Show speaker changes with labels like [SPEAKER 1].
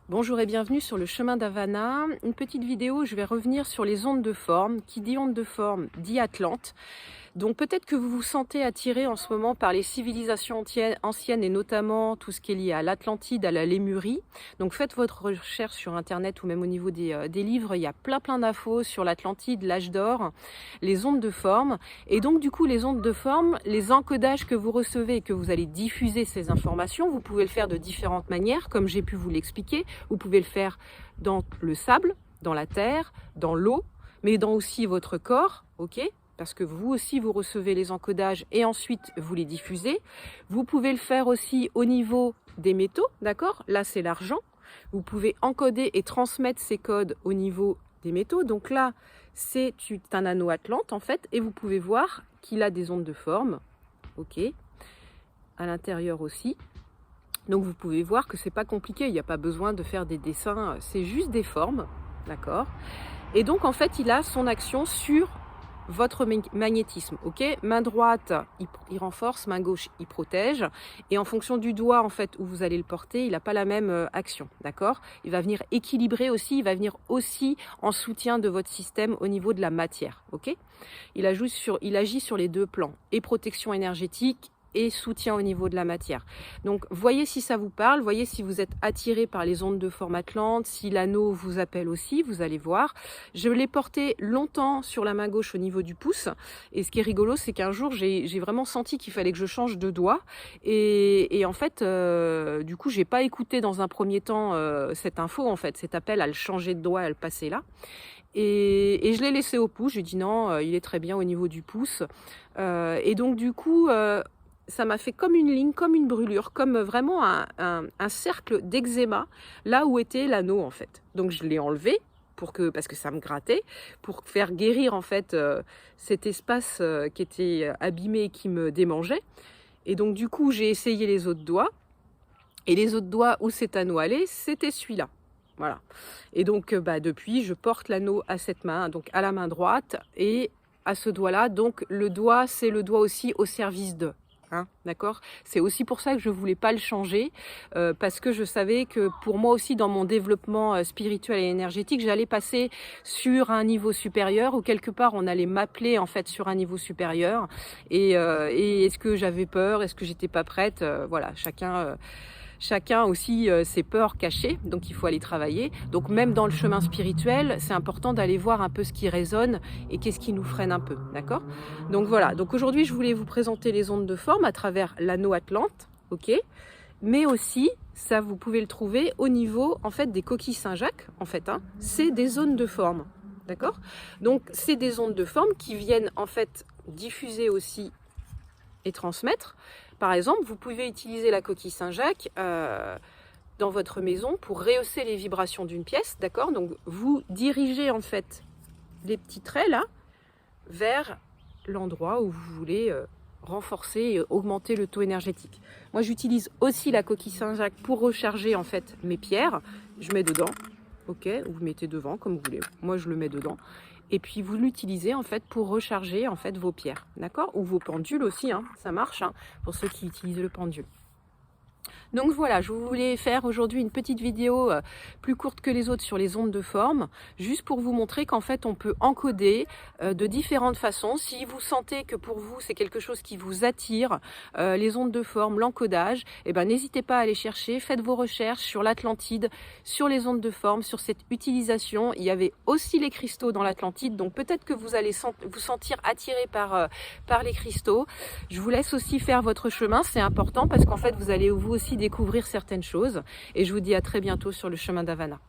[SPEAKER 1] Bonjour et bienvenue sur le chemin d'Havana. Une petite vidéo, je vais revenir sur les ondes de forme. Qui dit onde de forme dit Atlante. Donc peut-être que vous vous sentez attiré en ce moment par les civilisations anciennes et notamment tout ce qui est lié à l'Atlantide, à la Lémurie. Donc faites votre recherche sur internet ou même au niveau des livres, il y a plein d'infos sur l'Atlantide, l'âge d'or, les ondes de forme. Et donc du coup les ondes de forme, les encodages que vous recevez et que vous allez diffuser ces informations, vous pouvez le faire de différentes manières comme j'ai pu vous l'expliquer. Vous pouvez le faire dans le sable, dans la terre, dans l'eau, mais dans aussi votre corps, ok ? Parce que vous aussi, vous recevez les encodages et ensuite vous les diffusez. Vous pouvez le faire aussi au niveau des métaux, d'accord? Là, c'est l'argent. Vous pouvez encoder et transmettre ces codes au niveau des métaux. Donc là, c'est un anneau Atlante, en fait, et vous pouvez voir qu'il a des ondes de forme, ok? À l'intérieur aussi. Donc vous pouvez voir que c'est pas compliqué, il n'y a pas besoin de faire des dessins, c'est juste des formes, d'accord? Et donc en fait, il a son action sur votre magnétisme, ok? Main droite, il renforce, main gauche, il protège. Et en fonction du doigt, en fait, où vous allez le porter, il n'a pas la même action, d'accord? Il va venir équilibrer aussi, il va venir aussi en soutien de votre système au niveau de la matière, ok? Il agit sur les deux plans, et protection énergétique, et soutien au niveau de la matière. Donc voyez si ça vous parle, voyez si vous êtes attiré par les ondes de forme Atlante, si l'anneau vous appelle aussi, vous allez voir. Je l'ai porté longtemps sur la main gauche au niveau du pouce, et ce qui est rigolo, c'est qu'un jour j'ai vraiment senti qu'il fallait que je change de doigt, et en fait du coup j'ai pas écouté dans un premier temps cette info, en fait, cet appel à le changer de doigt, à le passer là. Et je l'ai laissé au pouce, j'ai dit non, il est très bien au niveau du pouce, et donc du coup ça m'a fait comme une ligne, comme une brûlure, comme vraiment un cercle d'eczéma, là où était l'anneau, en fait. Donc je l'ai enlevé, parce que ça me grattait, pour faire guérir en fait cet espace qui était abîmé et qui me démangeait. Et donc du coup j'ai essayé les autres doigts, et les autres doigts où cet anneau allait, c'était celui-là. Voilà. Et donc depuis, je porte l'anneau à cette main, donc à la main droite, et à ce doigt-là. Donc le doigt, c'est le doigt aussi au service de. Hein, d'accord? C'est aussi pour ça que je voulais pas le changer, parce que je savais que pour moi aussi, dans mon développement spirituel et énergétique, j'allais passer sur un niveau supérieur, ou quelque part on allait m'appeler en fait sur un niveau supérieur, et est-ce que j'avais peur, est-ce que j'étais pas prête, voilà, chacun aussi ses peurs cachées, donc il faut aller travailler. Donc même dans le chemin spirituel, c'est important d'aller voir un peu ce qui résonne et qu'est-ce qui nous freine un peu, d'accord? Donc voilà, donc aujourd'hui je voulais vous présenter les ondes de forme à travers l'anneau Atlante, ok? Mais aussi, ça vous pouvez le trouver au niveau en fait des coquilles Saint-Jacques, en fait, hein, c'est des zones de forme, d'accord? Donc c'est des ondes de forme qui viennent en fait diffuser aussi et transmettre. Par exemple, vous pouvez utiliser la coquille Saint-Jacques dans votre maison pour rehausser les vibrations d'une pièce, d'accord? Donc vous dirigez en fait les petits traits là vers l'endroit où vous voulez renforcer et augmenter le taux énergétique. Moi j'utilise aussi la coquille Saint-Jacques pour recharger en fait mes pierres. Je mets dedans, ok? Vous mettez devant comme vous voulez. Moi je le mets dedans. Et puis vous l'utilisez en fait pour recharger en fait vos pierres, d'accord? Ou vos pendules aussi, hein, ça marche hein, pour ceux qui utilisent le pendule. Donc voilà, je voulais faire aujourd'hui une petite vidéo plus courte que les autres sur les ondes de forme, juste pour vous montrer qu'en fait on peut encoder de différentes façons. Si vous sentez que pour vous c'est quelque chose qui vous attire, les ondes de forme, l'encodage, eh ben, n'hésitez pas à aller chercher, faites vos recherches sur l'Atlantide, sur les ondes de forme, sur cette utilisation. Il y avait aussi les cristaux dans l'Atlantide, donc peut-être que vous allez vous sentir attiré par les cristaux. Je vous laisse aussi faire votre chemin, c'est important parce qu'en fait vous allez vous aussi découvrir certaines choses, et je vous dis à très bientôt sur le chemin d'Havana.